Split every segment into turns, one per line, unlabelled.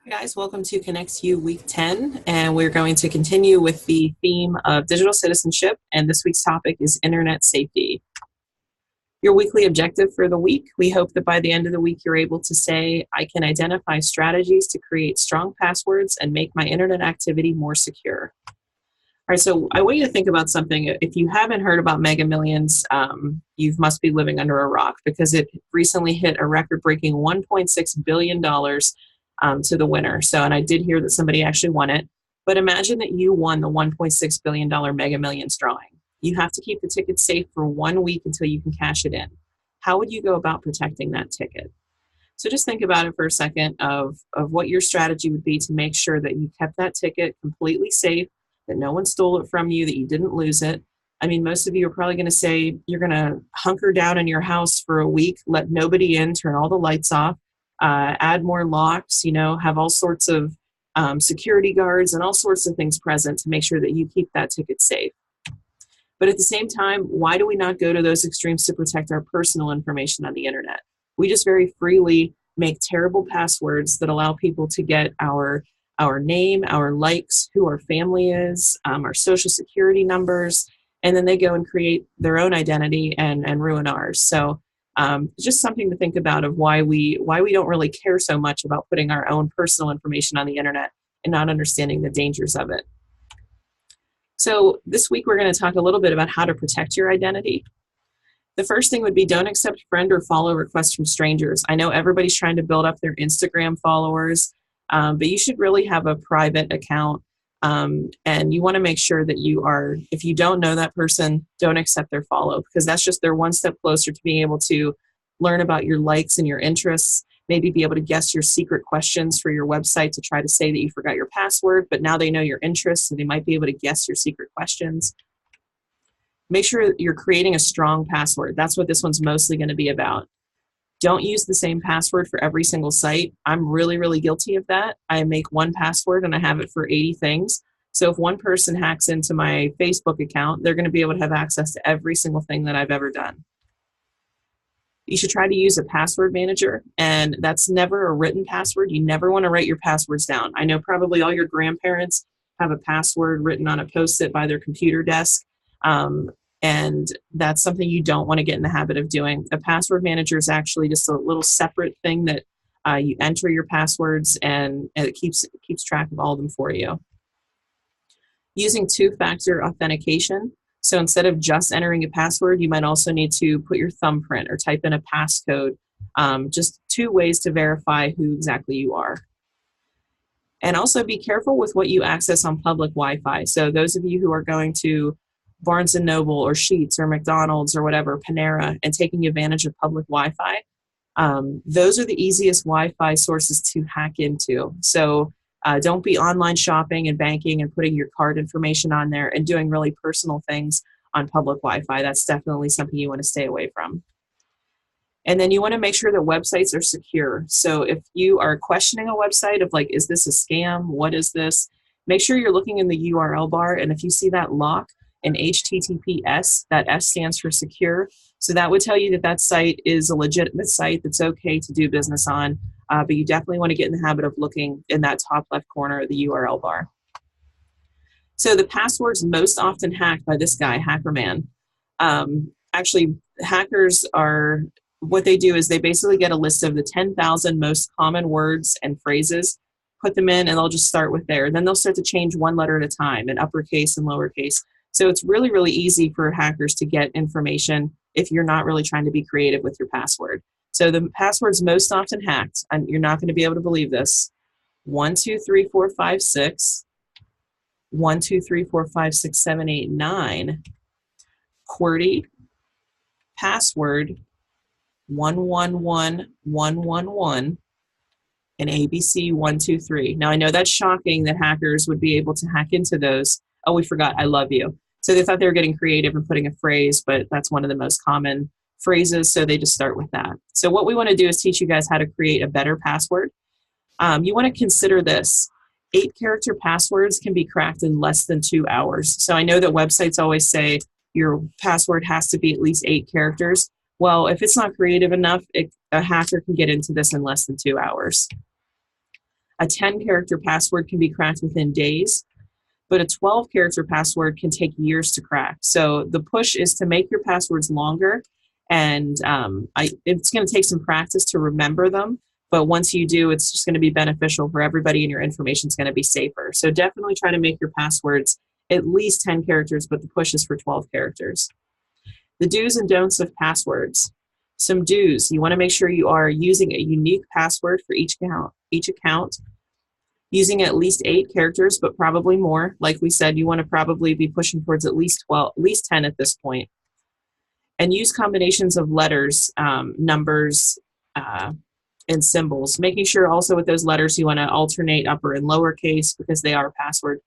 Hey guys, welcome to Connect You Week 10, and we're going to continue with the theme of digital citizenship, and this week's topic is internet safety. Your weekly objective for the week, we hope that by the end of the week you're able to say, I can identify strategies to create strong passwords and make my internet activity more secure. All right, so I want you to think about something. If you haven't heard about Mega Millions, you must be living under a rock because it recently hit a record-breaking $1.6 billion to the winner. So, and I did hear that somebody actually won it. But imagine that you won the $1.6 billion Mega Millions drawing. You have to keep the ticket safe for 1 week until you can cash it in. How would you go about protecting that ticket? So just think about it for a second of what your strategy would be to make sure that you kept that ticket completely safe, that no one stole it from you, that you didn't lose it. I mean, most of you are probably going to say you're going to hunker down in your house for a week, let nobody in, turn all the lights off, add more locks, have all sorts of security guards and all sorts of things present to make sure that you keep that ticket safe. But at the same time, why do we not go to those extremes to protect our personal information on the internet? We just very freely make terrible passwords that allow people to get our name, our likes, who our family is, our social security numbers, and then they go and create their own identity and ruin ours. So just something to think about of why we don't really care so much about putting our own personal information on the internet and not understanding the dangers of it. So this week we're going to talk a little bit about how to protect your identity. The first thing would be don't accept friend or follow requests from strangers. I know everybody's trying to build up their Instagram followers, but you should really have a private account. And you want to make sure that if you don't know that person, don't accept their follow because that's just they're one step closer to being able to learn about your likes and your interests, maybe be able to guess your secret questions for your website to try to say that you forgot your password, but now they know your interests, so they might be able to guess your secret questions. Make sure you're creating a strong password. That's what this one's mostly going to be about. Don't use the same password for every single site. I'm really, really guilty of that. I make one password and I have it for 80 things. So if one person hacks into my Facebook account, they're going to be able to have access to every single thing that I've ever done. You should try to use a password manager, and that's never a written password. You never want to write your passwords down. I know probably all your grandparents have a password written on a Post-it by their computer desk. And that's something you don't want to get in the habit of doing. A password manager is actually just a little separate thing that you enter your passwords and it keeps track of all of them for you. Using two-factor authentication. So instead of just entering a password, you might also need to put your thumbprint or type in a passcode. Just two ways to verify who exactly you are. And also be careful with what you access on public Wi-Fi. So those of you who are going to Barnes & Noble or Sheetz or McDonald's or whatever, Panera, and taking advantage of public Wi-Fi, those are the easiest Wi-Fi sources to hack into. So don't be online shopping and banking and putting your card information on there and doing really personal things on public Wi-Fi. That's definitely something you want to stay away from. And then you want to make sure that websites are secure. So if you are questioning a website of like, is this a scam? What is this? Make sure you're looking in the URL bar. And if you see that lock and HTTPS, that S stands for secure. So that would tell you that that site is a legitimate site that's okay to do business on. But you definitely want to get in the habit of looking in that top left corner of the URL bar. So the passwords most often hacked by this guy, Hackerman. Actually, hackers what they do is they basically get a list of the 10,000 most common words and phrases, put them in, and they'll just start with there. Then they'll start to change one letter at a time in uppercase and lowercase. So it's really, really easy for hackers to get information if you're not really trying to be creative with your password. So the passwords most often hacked, and you're not going to be able to believe this, 1, 2, 3, 4, 5, 6, 1, 2, 3, 4, 5, 6, 7, 8, 9, QWERTY, password, 111111, and ABC 123. Now I know that's shocking that hackers would be able to hack into those. Oh, we forgot, I love you. So they thought they were getting creative and putting a phrase, but that's one of the most common phrases, so they just start with that. So what we want to do is teach you guys how to create a better password. You want to consider this. 8-character passwords can be cracked in less than 2 hours. So I know that websites always say your password has to be at least 8 characters. Well, if it's not creative enough, a hacker can get into this in less than 2 hours. A 10-character password can be cracked within days, but a 12-character password can take years to crack. So the push is to make your passwords longer, and it's going to take some practice to remember them, but once you do, it's just going to be beneficial for everybody, and your information is going to be safer. So definitely try to make your passwords at least 10 characters, but the push is for 12 characters. The do's and don'ts of passwords. Some do's: you want to make sure you are using a unique password for each account, using at least 8 characters, but probably more. Like we said, you want to probably be pushing towards at least 10 at this point. And use combinations of letters, numbers, and symbols, making sure also with those letters you want to alternate upper and lower case because they are password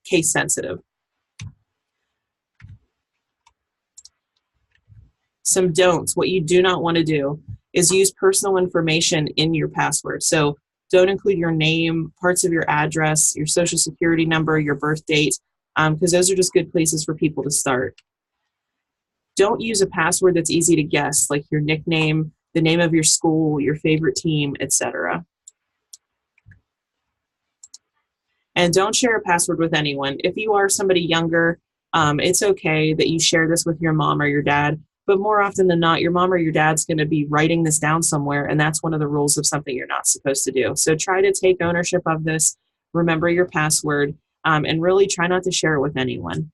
case sensitive. Some don'ts: what you do not want to do is use personal information in your password. So don't include your name, parts of your address, your social security number, your birth date, because those are just good places for people to start. Don't use a password that's easy to guess, like your nickname, the name of your school, your favorite team, etc. And don't share a password with anyone. If you are somebody younger, it's okay that you share this with your mom or your dad, but more often than not, your mom or your dad's going to be writing this down somewhere, and that's one of the rules of something you're not supposed to do. So try to take ownership of this, remember your password, and really try not to share it with anyone.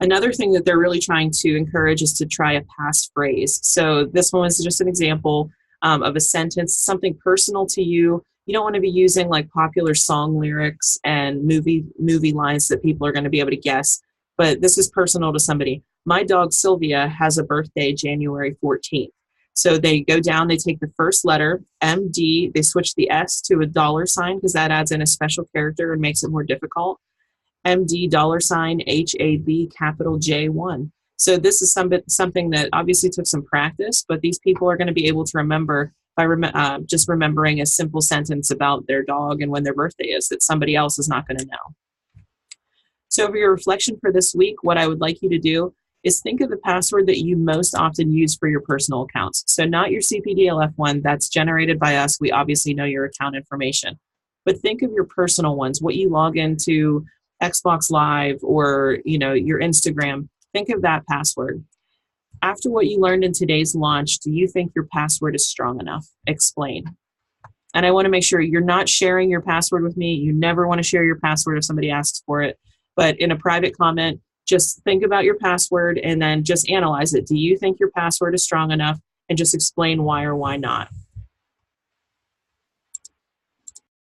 Another thing that they're really trying to encourage is to try a passphrase. So this one was just an example of a sentence, something personal to you. You don't want to be using like popular song lyrics and movie lines that people are going to be able to guess, but this is personal to somebody. My dog Sylvia has a birthday January 14th. So they go down, they take the first letter, MD, they switch the S to a $sign because that adds in a special character and makes it more difficult. MD $HAB capital J1. So this is something that obviously took some practice, but these people are going to be able to remember by just remembering a simple sentence about their dog and when their birthday is that somebody else is not going to know. So for your reflection for this week, what I would like you to do is think of the password that you most often use for your personal accounts. So not your CPDLF one that's generated by us. We obviously know your account information, but think of your personal ones, what you log into Xbox Live or your Instagram. Think of that password. After what you learned in today's launch, do you think your password is strong enough? Explain. And I want to make sure you're not sharing your password with me. You never want to share your password if somebody asks for it. But in a private comment, just think about your password and then just analyze it. Do you think your password is strong enough? And just explain why or why not.